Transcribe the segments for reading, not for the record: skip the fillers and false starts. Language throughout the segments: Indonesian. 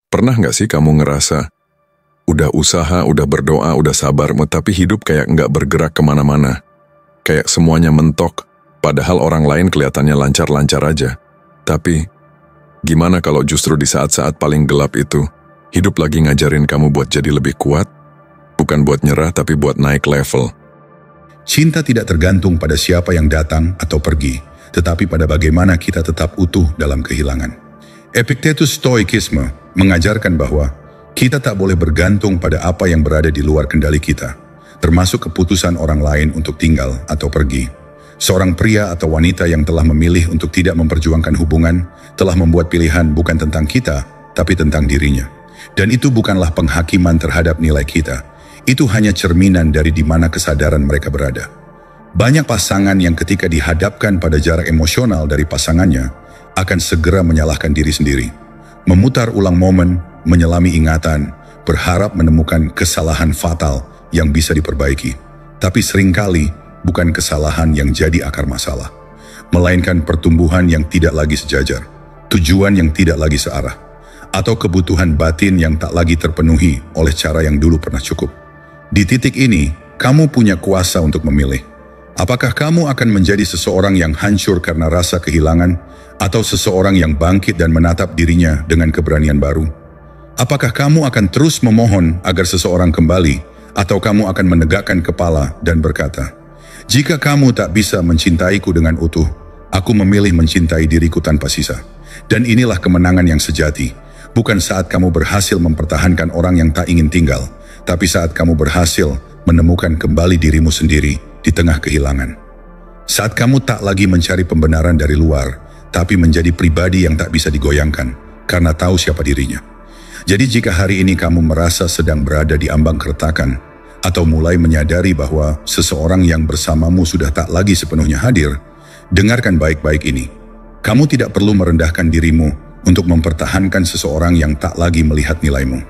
Pernah nggak sih kamu ngerasa, udah usaha, udah berdoa, udah sabar, tapi hidup kayak nggak bergerak kemana-mana? Kayak semuanya mentok, padahal orang lain kelihatannya lancar-lancar aja. Tapi, gimana kalau justru di saat-saat paling gelap itu, hidup lagi ngajarin kamu buat jadi lebih kuat? Bukan buat nyerah, tapi buat naik level. Cinta tidak tergantung pada siapa yang datang atau pergi, tetapi pada bagaimana kita tetap utuh dalam kehilangan. Epictetus Stoikisme mengajarkan bahwa kita tak boleh bergantung pada apa yang berada di luar kendali kita, termasuk keputusan orang lain untuk tinggal atau pergi. Seorang pria atau wanita yang telah memilih untuk tidak memperjuangkan hubungan, telah membuat pilihan bukan tentang kita, tapi tentang dirinya. Dan itu bukanlah penghakiman terhadap nilai kita. Itu hanya cerminan dari di mana kesadaran mereka berada. Banyak pasangan yang ketika dihadapkan pada jarak emosional dari pasangannya, akan segera menyalahkan diri sendiri. Memutar ulang momen, menyelami ingatan, berharap menemukan kesalahan fatal yang bisa diperbaiki. Tapi seringkali bukan kesalahan yang jadi akar masalah, melainkan pertumbuhan yang tidak lagi sejajar, tujuan yang tidak lagi searah, atau kebutuhan batin yang tak lagi terpenuhi oleh cara yang dulu pernah cukup. Di titik ini, kamu punya kuasa untuk memilih. Apakah kamu akan menjadi seseorang yang hancur karena rasa kehilangan, atau seseorang yang bangkit dan menatap dirinya dengan keberanian baru? Apakah kamu akan terus memohon agar seseorang kembali, atau kamu akan menegakkan kepala dan berkata, "Jika kamu tak bisa mencintaiku dengan utuh, aku memilih mencintai diriku tanpa sisa." Dan inilah kemenangan yang sejati, bukan saat kamu berhasil mempertahankan orang yang tak ingin tinggal, tapi saat kamu berhasil menemukan kembali dirimu sendiri di tengah kehilangan. Saat kamu tak lagi mencari pembenaran dari luar, tapi menjadi pribadi yang tak bisa digoyangkan karena tahu siapa dirinya. Jadi jika hari ini kamu merasa sedang berada di ambang keretakan, atau mulai menyadari bahwa seseorang yang bersamamu sudah tak lagi sepenuhnya hadir, dengarkan baik-baik ini. Kamu tidak perlu merendahkan dirimu untuk mempertahankan seseorang yang tak lagi melihat nilaimu.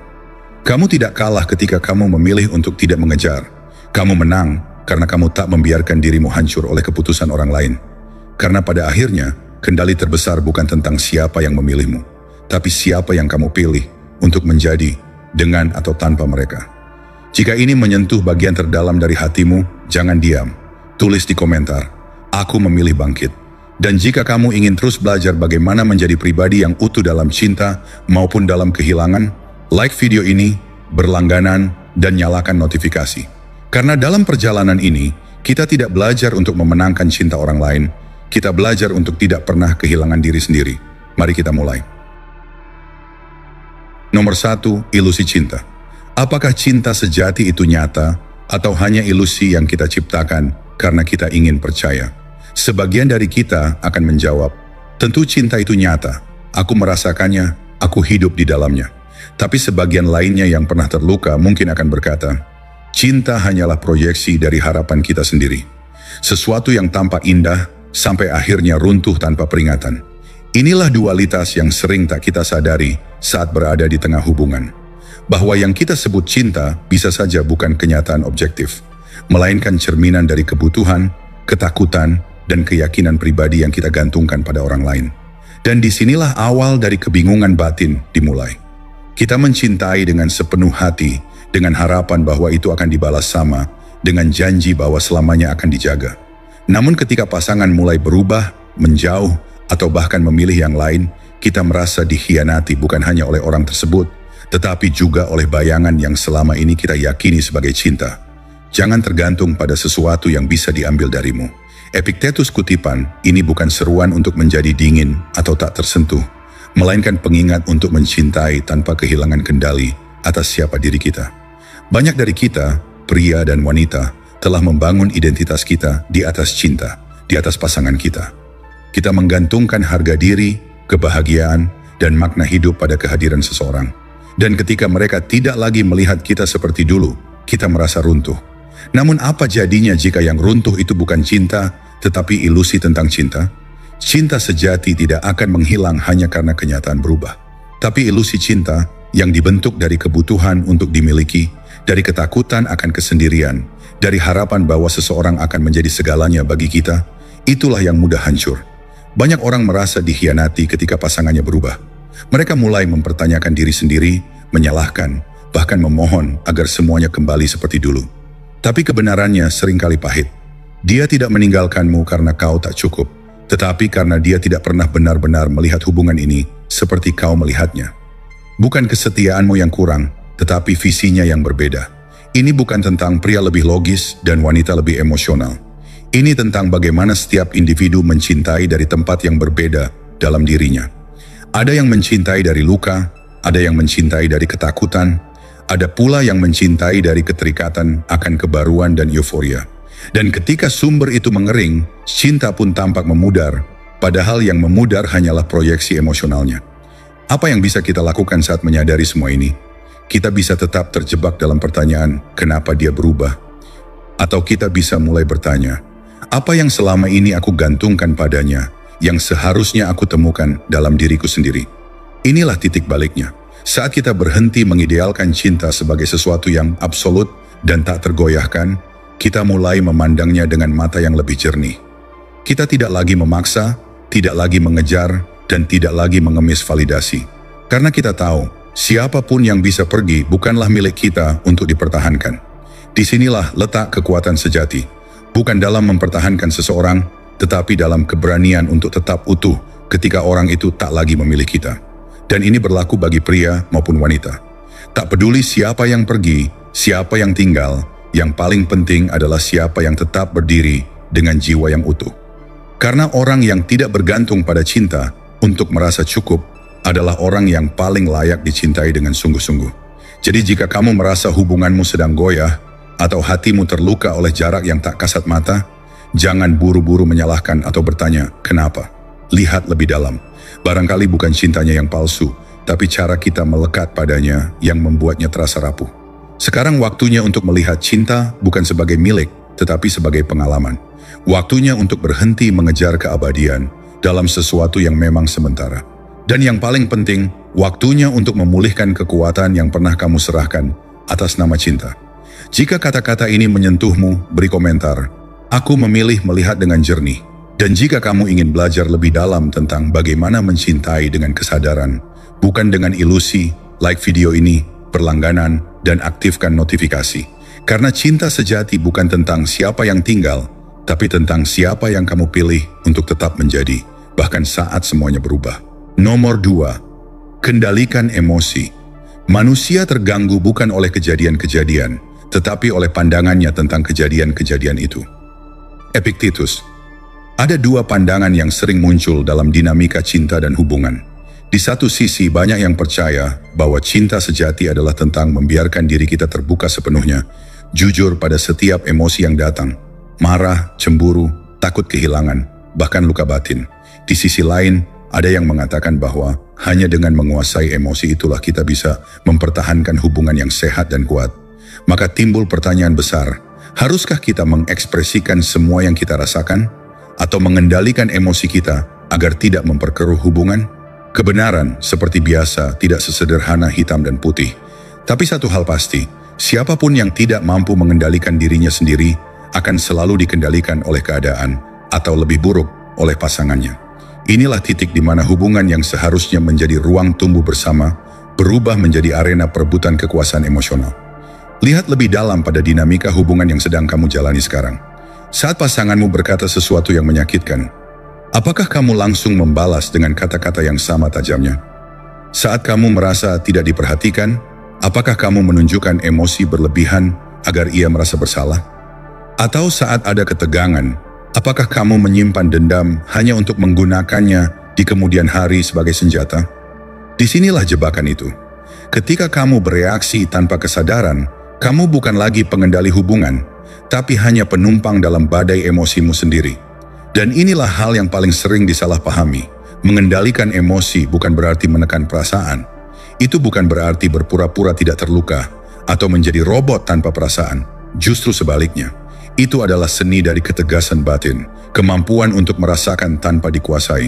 Kamu tidak kalah ketika kamu memilih untuk tidak mengejar. Kamu menang karena kamu tak membiarkan dirimu hancur oleh keputusan orang lain. Karena pada akhirnya, kendali terbesar bukan tentang siapa yang memilihmu, tapi siapa yang kamu pilih untuk menjadi dengan atau tanpa mereka. Jika ini menyentuh bagian terdalam dari hatimu, jangan diam. Tulis di komentar, "Aku memilih bangkit." Dan jika kamu ingin terus belajar bagaimana menjadi pribadi yang utuh dalam cinta maupun dalam kehilangan, like video ini, berlangganan, dan nyalakan notifikasi. Karena dalam perjalanan ini, kita tidak belajar untuk memenangkan cinta orang lain, kita belajar untuk tidak pernah kehilangan diri sendiri. Mari kita mulai. Nomor 1, ilusi cinta. Apakah cinta sejati itu nyata, atau hanya ilusi yang kita ciptakan karena kita ingin percaya? Sebagian dari kita akan menjawab, tentu cinta itu nyata, aku merasakannya, aku hidup di dalamnya. Tapi sebagian lainnya yang pernah terluka mungkin akan berkata, cinta hanyalah proyeksi dari harapan kita sendiri. Sesuatu yang tampak indah, sampai akhirnya runtuh tanpa peringatan. Inilah dualitas yang sering tak kita sadari saat berada di tengah hubungan. Bahwa yang kita sebut cinta bisa saja bukan kenyataan objektif, melainkan cerminan dari kebutuhan, ketakutan, dan keyakinan pribadi yang kita gantungkan pada orang lain. Dan disinilah awal dari kebingungan batin dimulai. Kita mencintai dengan sepenuh hati, dengan harapan bahwa itu akan dibalas sama, dengan janji bahwa selamanya akan dijaga. Namun ketika pasangan mulai berubah, menjauh, atau bahkan memilih yang lain, kita merasa dikhianati bukan hanya oleh orang tersebut, tetapi juga oleh bayangan yang selama ini kita yakini sebagai cinta. Jangan tergantung pada sesuatu yang bisa diambil darimu. Epictetus kutipan, ini bukan seruan untuk menjadi dingin atau tak tersentuh, melainkan pengingat untuk mencintai tanpa kehilangan kendali atas siapa diri kita. Banyak dari kita, pria dan wanita, telah membangun identitas kita di atas cinta, di atas pasangan kita. Kita menggantungkan harga diri, kebahagiaan, dan makna hidup pada kehadiran seseorang. Dan ketika mereka tidak lagi melihat kita seperti dulu, kita merasa runtuh. Namun apa jadinya jika yang runtuh itu bukan cinta, tetapi ilusi tentang cinta? Cinta sejati tidak akan menghilang hanya karena kenyataan berubah. Tapi ilusi cinta yang dibentuk dari kebutuhan untuk dimiliki, dari ketakutan akan kesendirian, dari harapan bahwa seseorang akan menjadi segalanya bagi kita, itulah yang mudah hancur. Banyak orang merasa dikhianati ketika pasangannya berubah. Mereka mulai mempertanyakan diri sendiri, menyalahkan, bahkan memohon agar semuanya kembali seperti dulu. Tapi kebenarannya seringkali pahit. Dia tidak meninggalkanmu karena kau tak cukup, tetapi karena dia tidak pernah benar-benar melihat hubungan ini seperti kau melihatnya. Bukan kesetiaanmu yang kurang, tetapi visinya yang berbeda. Ini bukan tentang pria lebih logis dan wanita lebih emosional. Ini tentang bagaimana setiap individu mencintai dari tempat yang berbeda dalam dirinya. Ada yang mencintai dari luka, ada yang mencintai dari ketakutan, ada pula yang mencintai dari keterikatan akan kebaruan dan euforia. Dan ketika sumber itu mengering, cinta pun tampak memudar, padahal yang memudar hanyalah proyeksi emosionalnya. Apa yang bisa kita lakukan saat menyadari semua ini? Kita bisa tetap terjebak dalam pertanyaan, kenapa dia berubah? Atau kita bisa mulai bertanya, apa yang selama ini aku gantungkan padanya, yang seharusnya aku temukan dalam diriku sendiri? Inilah titik baliknya. Saat kita berhenti mengidealkan cinta sebagai sesuatu yang absolut dan tak tergoyahkan, kita mulai memandangnya dengan mata yang lebih jernih. Kita tidak lagi memaksa, tidak lagi mengejar, dan tidak lagi mengemis validasi. Karena kita tahu, siapapun yang bisa pergi bukanlah milik kita untuk dipertahankan. Disinilah letak kekuatan sejati. Bukan dalam mempertahankan seseorang, tetapi dalam keberanian untuk tetap utuh ketika orang itu tak lagi memilih kita. Dan ini berlaku bagi pria maupun wanita. Tak peduli siapa yang pergi, siapa yang tinggal, yang paling penting adalah siapa yang tetap berdiri dengan jiwa yang utuh. Karena orang yang tidak bergantung pada cinta untuk merasa cukup adalah orang yang paling layak dicintai dengan sungguh-sungguh. Jadi jika kamu merasa hubunganmu sedang goyah atau hatimu terluka oleh jarak yang tak kasat mata, jangan buru-buru menyalahkan atau bertanya, kenapa? Lihat lebih dalam. Barangkali bukan cintanya yang palsu, tapi cara kita melekat padanya yang membuatnya terasa rapuh. Sekarang waktunya untuk melihat cinta bukan sebagai milik, tetapi sebagai pengalaman. Waktunya untuk berhenti mengejar keabadian dalam sesuatu yang memang sementara. Dan yang paling penting, waktunya untuk memulihkan kekuatan yang pernah kamu serahkan atas nama cinta. Jika kata-kata ini menyentuhmu, beri komentar. Aku memilih melihat dengan jernih. Dan jika kamu ingin belajar lebih dalam tentang bagaimana mencintai dengan kesadaran, bukan dengan ilusi, like video ini, berlangganan, dan aktifkan notifikasi. Karena cinta sejati bukan tentang siapa yang tinggal, tapi tentang siapa yang kamu pilih untuk tetap menjadi, bahkan saat semuanya berubah. Nomor 2, kendalikan emosi. Manusia terganggu bukan oleh kejadian-kejadian, tetapi oleh pandangannya tentang kejadian-kejadian itu. Epictetus. Ada dua pandangan yang sering muncul dalam dinamika cinta dan hubungan. Di satu sisi banyak yang percaya bahwa cinta sejati adalah tentang membiarkan diri kita terbuka sepenuhnya, jujur pada setiap emosi yang datang, marah, cemburu, takut kehilangan, bahkan luka batin. Di sisi lain, ada yang mengatakan bahwa hanya dengan menguasai emosi itulah kita bisa mempertahankan hubungan yang sehat dan kuat. Maka timbul pertanyaan besar, haruskah kita mengekspresikan semua yang kita rasakan? Atau mengendalikan emosi kita agar tidak memperkeruh hubungan? Kebenaran, seperti biasa, tidak sesederhana hitam dan putih. Tapi satu hal pasti, siapapun yang tidak mampu mengendalikan dirinya sendiri akan selalu dikendalikan oleh keadaan atau lebih buruk oleh pasangannya. Inilah titik di mana hubungan yang seharusnya menjadi ruang tumbuh bersama berubah menjadi arena perebutan kekuasaan emosional. Lihat lebih dalam pada dinamika hubungan yang sedang kamu jalani sekarang. Saat pasanganmu berkata sesuatu yang menyakitkan, apakah kamu langsung membalas dengan kata-kata yang sama tajamnya? Saat kamu merasa tidak diperhatikan, apakah kamu menunjukkan emosi berlebihan agar ia merasa bersalah? Atau saat ada ketegangan, apakah kamu menyimpan dendam hanya untuk menggunakannya di kemudian hari sebagai senjata? Disinilah jebakan itu. Ketika kamu bereaksi tanpa kesadaran, kamu bukan lagi pengendali hubungan, tapi hanya penumpang dalam badai emosimu sendiri. Dan inilah hal yang paling sering disalahpahami. Mengendalikan emosi bukan berarti menekan perasaan. Itu bukan berarti berpura-pura tidak terluka atau menjadi robot tanpa perasaan. Justru sebaliknya. Itu adalah seni dari ketegasan batin, kemampuan untuk merasakan tanpa dikuasai.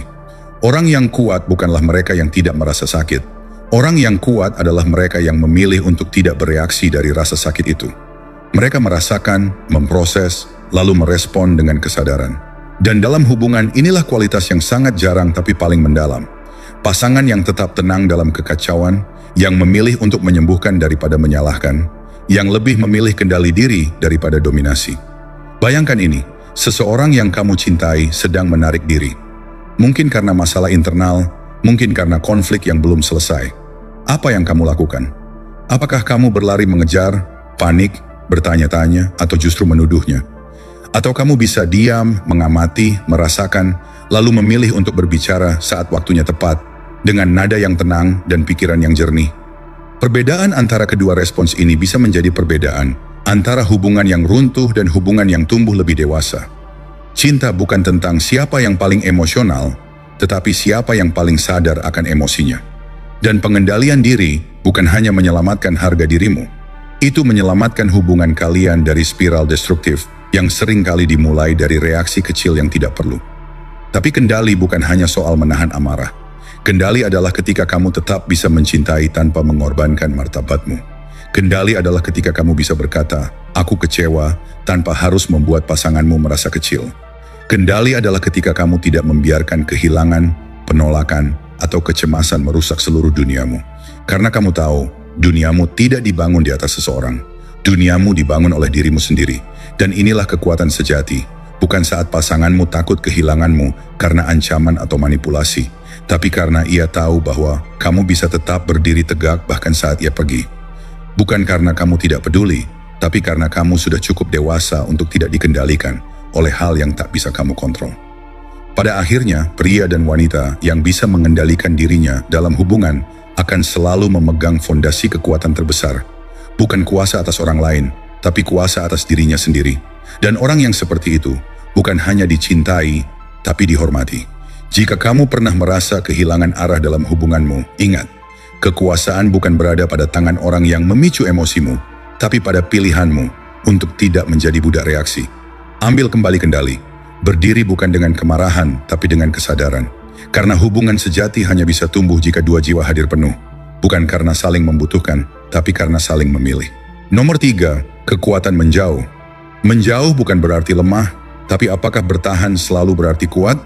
Orang yang kuat bukanlah mereka yang tidak merasa sakit. Orang yang kuat adalah mereka yang memilih untuk tidak bereaksi dari rasa sakit itu. Mereka merasakan, memproses, lalu merespon dengan kesadaran. Dan dalam hubungan inilah kualitas yang sangat jarang tapi paling mendalam. Pasangan yang tetap tenang dalam kekacauan, yang memilih untuk menyembuhkan daripada menyalahkan, yang lebih memilih kendali diri daripada dominasi. Bayangkan ini, seseorang yang kamu cintai sedang menarik diri. Mungkin karena masalah internal, mungkin karena konflik yang belum selesai. Apa yang kamu lakukan? Apakah kamu berlari mengejar, panik, bertanya-tanya, atau justru menuduhnya? Atau kamu bisa diam, mengamati, merasakan, lalu memilih untuk berbicara saat waktunya tepat, dengan nada yang tenang dan pikiran yang jernih? Perbedaan antara kedua respons ini bisa menjadi perbedaan antara hubungan yang runtuh dan hubungan yang tumbuh lebih dewasa. Cinta bukan tentang siapa yang paling emosional, tetapi siapa yang paling sadar akan emosinya. Dan pengendalian diri bukan hanya menyelamatkan harga dirimu, itu menyelamatkan hubungan kalian dari spiral destruktif yang sering kali dimulai dari reaksi kecil yang tidak perlu. Tapi kendali bukan hanya soal menahan amarah. Kendali adalah ketika kamu tetap bisa mencintai tanpa mengorbankan martabatmu. Kendali adalah ketika kamu bisa berkata, "Aku kecewa," tanpa harus membuat pasanganmu merasa kecil. Kendali adalah ketika kamu tidak membiarkan kehilangan, penolakan, atau kecemasan merusak seluruh duniamu. Karena kamu tahu, duniamu tidak dibangun di atas seseorang. Duniamu dibangun oleh dirimu sendiri. Dan inilah kekuatan sejati. Bukan saat pasanganmu takut kehilanganmu karena ancaman atau manipulasi, tapi karena ia tahu bahwa kamu bisa tetap berdiri tegak bahkan saat ia pergi. Bukan karena kamu tidak peduli, tapi karena kamu sudah cukup dewasa untuk tidak dikendalikan oleh hal yang tak bisa kamu kontrol. Pada akhirnya, pria dan wanita yang bisa mengendalikan dirinya dalam hubungan akan selalu memegang fondasi kekuatan terbesar. Bukan kuasa atas orang lain, tapi kuasa atas dirinya sendiri. Dan orang yang seperti itu bukan hanya dicintai, tapi dihormati. Jika kamu pernah merasa kehilangan arah dalam hubunganmu, ingat, kekuasaan bukan berada pada tangan orang yang memicu emosimu, tapi pada pilihanmu untuk tidak menjadi budak reaksi. Ambil kembali kendali. Berdiri bukan dengan kemarahan, tapi dengan kesadaran. Karena hubungan sejati hanya bisa tumbuh jika dua jiwa hadir penuh. Bukan karena saling membutuhkan, tapi karena saling memilih. Nomor 3, kekuatan menjauh. Menjauh bukan berarti lemah, tapi apakah bertahan selalu berarti kuat?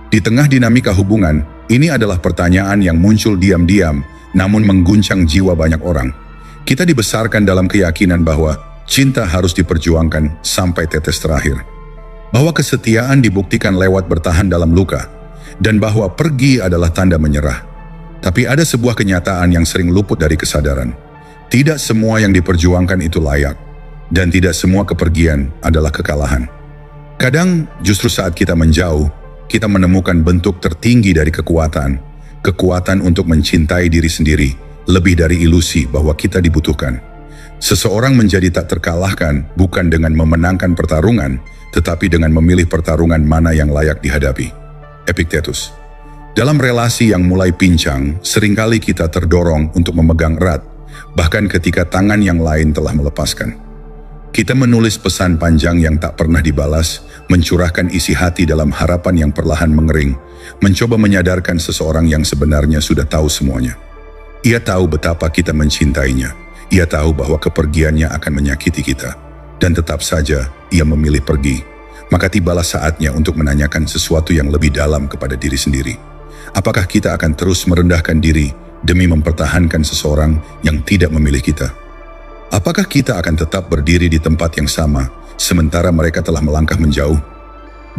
Di tengah dinamika hubungan, ini adalah pertanyaan yang muncul diam-diam, namun mengguncang jiwa banyak orang. Kita dibesarkan dalam keyakinan bahwa cinta harus diperjuangkan sampai tetes terakhir. Bahwa kesetiaan dibuktikan lewat bertahan dalam luka, dan bahwa pergi adalah tanda menyerah. Tapi ada sebuah kenyataan yang sering luput dari kesadaran. Tidak semua yang diperjuangkan itu layak, dan tidak semua kepergian adalah kekalahan. Kadang justru saat kita menjauh, kita menemukan bentuk tertinggi dari kekuatan, kekuatan untuk mencintai diri sendiri, lebih dari ilusi bahwa kita dibutuhkan. Seseorang menjadi tak terkalahkan bukan dengan memenangkan pertarungan, tetapi dengan memilih pertarungan mana yang layak dihadapi. Epictetus. Dalam relasi yang mulai pincang, seringkali kita terdorong untuk memegang erat, bahkan ketika tangan yang lain telah melepaskan. Kita menulis pesan panjang yang tak pernah dibalas, mencurahkan isi hati dalam harapan yang perlahan mengering, mencoba menyadarkan seseorang yang sebenarnya sudah tahu semuanya. Ia tahu betapa kita mencintainya. Ia tahu bahwa kepergiannya akan menyakiti kita. Dan tetap saja ia memilih pergi. Maka tibalah saatnya untuk menanyakan sesuatu yang lebih dalam kepada diri sendiri. Apakah kita akan terus merendahkan diri demi mempertahankan seseorang yang tidak memilih kita? Apakah kita akan tetap berdiri di tempat yang sama sementara mereka telah melangkah menjauh?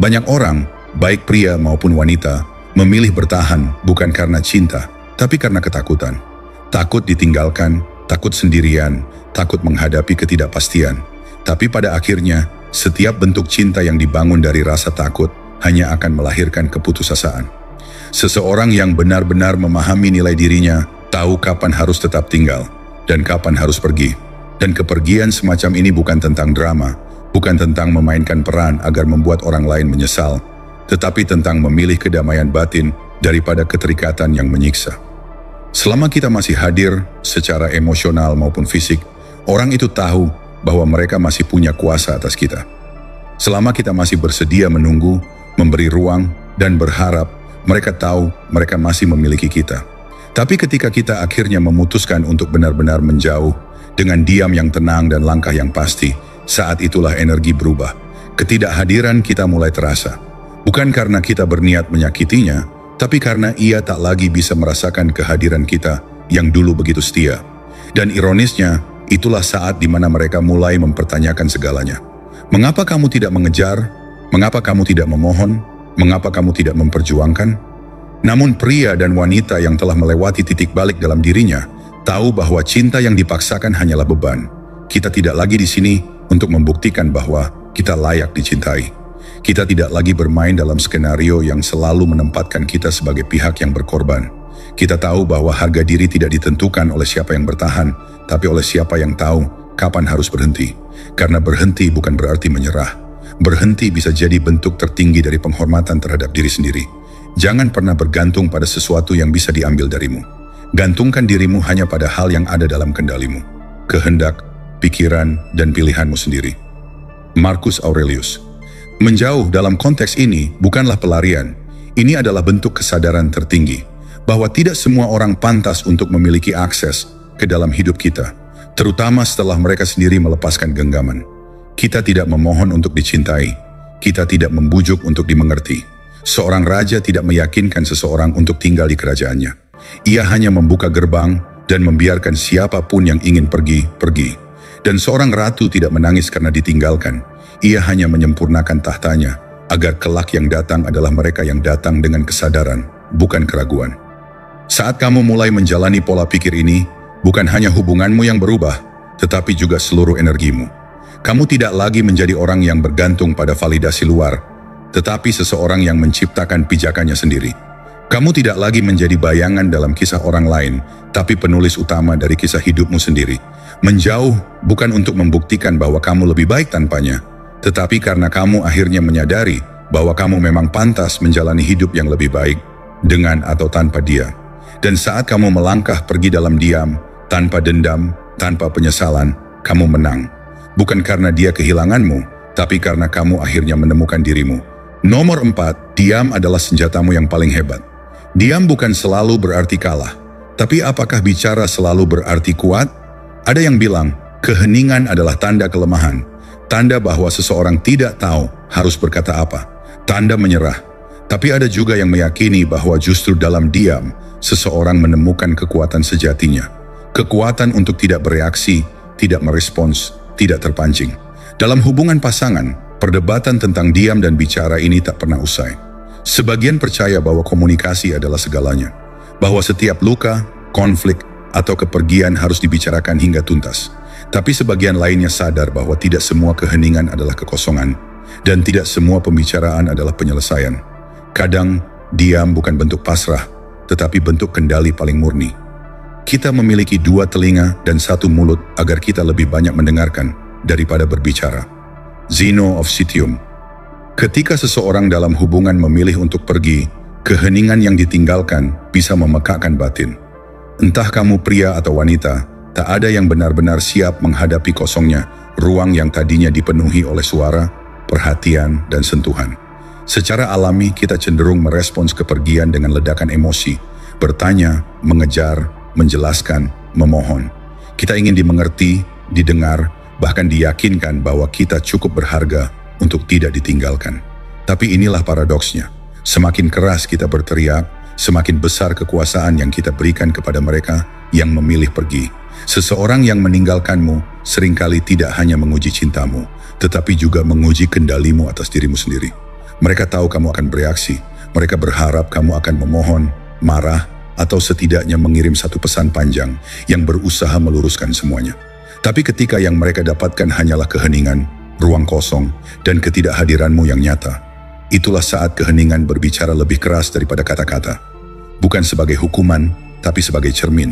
Banyak orang, baik pria maupun wanita, memilih bertahan bukan karena cinta, tapi karena ketakutan. Takut ditinggalkan, takut sendirian, takut menghadapi ketidakpastian. Tapi pada akhirnya, setiap bentuk cinta yang dibangun dari rasa takut hanya akan melahirkan keputusasaan. Seseorang yang benar-benar memahami nilai dirinya, tahu kapan harus tetap tinggal dan kapan harus pergi. Dan kepergian semacam ini bukan tentang drama, bukan tentang memainkan peran agar membuat orang lain menyesal, tetapi tentang memilih kedamaian batin daripada keterikatan yang menyiksa. Selama kita masih hadir secara emosional maupun fisik, orang itu tahu bahwa mereka masih punya kuasa atas kita. Selama kita masih bersedia menunggu, memberi ruang, dan berharap, mereka tahu mereka masih memiliki kita. Tapi ketika kita akhirnya memutuskan untuk benar-benar menjauh, dengan diam yang tenang dan langkah yang pasti, saat itulah energi berubah. Ketidakhadiran kita mulai terasa. Bukan karena kita berniat menyakitinya, tapi karena ia tak lagi bisa merasakan kehadiran kita yang dulu begitu setia. Dan ironisnya, itulah saat di mana mereka mulai mempertanyakan segalanya. Mengapa kamu tidak mengejar? Mengapa kamu tidak memohon? Mengapa kamu tidak memperjuangkan? Namun pria dan wanita yang telah melewati titik balik dalam dirinya tahu bahwa cinta yang dipaksakan hanyalah beban. Kita tidak lagi di sini untuk membuktikan bahwa kita layak dicintai. Kita tidak lagi bermain dalam skenario yang selalu menempatkan kita sebagai pihak yang berkorban. Kita tahu bahwa harga diri tidak ditentukan oleh siapa yang bertahan, tapi oleh siapa yang tahu kapan harus berhenti. Karena berhenti bukan berarti menyerah. Berhenti bisa jadi bentuk tertinggi dari penghormatan terhadap diri sendiri. Jangan pernah bergantung pada sesuatu yang bisa diambil darimu. Gantungkan dirimu hanya pada hal yang ada dalam kendalimu. Kehendak, pikiran, dan pilihanmu sendiri. Marcus Aurelius. Menjauh dalam konteks ini bukanlah pelarian. Ini adalah bentuk kesadaran tertinggi bahwa tidak semua orang pantas untuk memiliki akses ke dalam hidup kita, terutama setelah mereka sendiri melepaskan genggaman. Kita tidak memohon untuk dicintai, kita tidak membujuk untuk dimengerti. Seorang raja tidak meyakinkan seseorang untuk tinggal di kerajaannya. Ia hanya membuka gerbang dan membiarkan siapapun yang ingin pergi, pergi. Dan seorang ratu tidak menangis karena ditinggalkan. Ia hanya menyempurnakan tahtanya, agar kelak yang datang adalah mereka yang datang dengan kesadaran, bukan keraguan. Saat kamu mulai menjalani pola pikir ini, bukan hanya hubunganmu yang berubah, tetapi juga seluruh energimu. Kamu tidak lagi menjadi orang yang bergantung pada validasi luar, tetapi seseorang yang menciptakan pijakannya sendiri. Kamu tidak lagi menjadi bayangan dalam kisah orang lain, tapi penulis utama dari kisah hidupmu sendiri. Menjauh bukan untuk membuktikan bahwa kamu lebih baik tanpanya, tetapi karena kamu akhirnya menyadari bahwa kamu memang pantas menjalani hidup yang lebih baik, dengan atau tanpa dia. Dan saat kamu melangkah pergi dalam diam, tanpa dendam, tanpa penyesalan, kamu menang. Bukan karena dia kehilanganmu, tapi karena kamu akhirnya menemukan dirimu. Nomor 4, diam adalah senjatamu yang paling hebat. Diam bukan selalu berarti kalah, tapi apakah bicara selalu berarti kuat? Ada yang bilang, keheningan adalah tanda kelemahan, tanda bahwa seseorang tidak tahu harus berkata apa, tanda menyerah. Tapi ada juga yang meyakini bahwa justru dalam diam, seseorang menemukan kekuatan sejatinya. Kekuatan untuk tidak bereaksi, tidak merespons, tidak terpancing. Dalam hubungan pasangan, perdebatan tentang diam dan bicara ini tak pernah usai. Sebagian percaya bahwa komunikasi adalah segalanya, bahwa setiap luka, konflik, atau kepergian harus dibicarakan hingga tuntas. Tapi sebagian lainnya sadar bahwa tidak semua keheningan adalah kekosongan, dan tidak semua pembicaraan adalah penyelesaian. Kadang, diam bukan bentuk pasrah, tetapi bentuk kendali paling murni. Kita memiliki 2 telinga dan 1 mulut agar kita lebih banyak mendengarkan daripada berbicara. Zeno of Citium. Ketika seseorang dalam hubungan memilih untuk pergi, keheningan yang ditinggalkan bisa memekakkan batin. Entah kamu pria atau wanita, tak ada yang benar-benar siap menghadapi kosongnya ruang yang tadinya dipenuhi oleh suara, perhatian, dan sentuhan. Secara alami kita cenderung merespons kepergian dengan ledakan emosi, bertanya, mengejar, menjelaskan, memohon. Kita ingin dimengerti, didengar, bahkan diyakinkan bahwa kita cukup berharga untuk tidak ditinggalkan. Tapi inilah paradoksnya. Semakin keras kita berteriak, semakin besar kekuasaan yang kita berikan kepada mereka yang memilih pergi. Seseorang yang meninggalkanmu seringkali tidak hanya menguji cintamu, tetapi juga menguji kendalimu atas dirimu sendiri. Mereka tahu kamu akan bereaksi, mereka berharap kamu akan memohon, marah, atau setidaknya mengirim satu pesan panjang yang berusaha meluruskan semuanya. Tapi ketika yang mereka dapatkan hanyalah keheningan, ruang kosong, dan ketidakhadiranmu yang nyata, itulah saat keheningan berbicara lebih keras daripada kata-kata. Bukan sebagai hukuman, tapi sebagai cermin.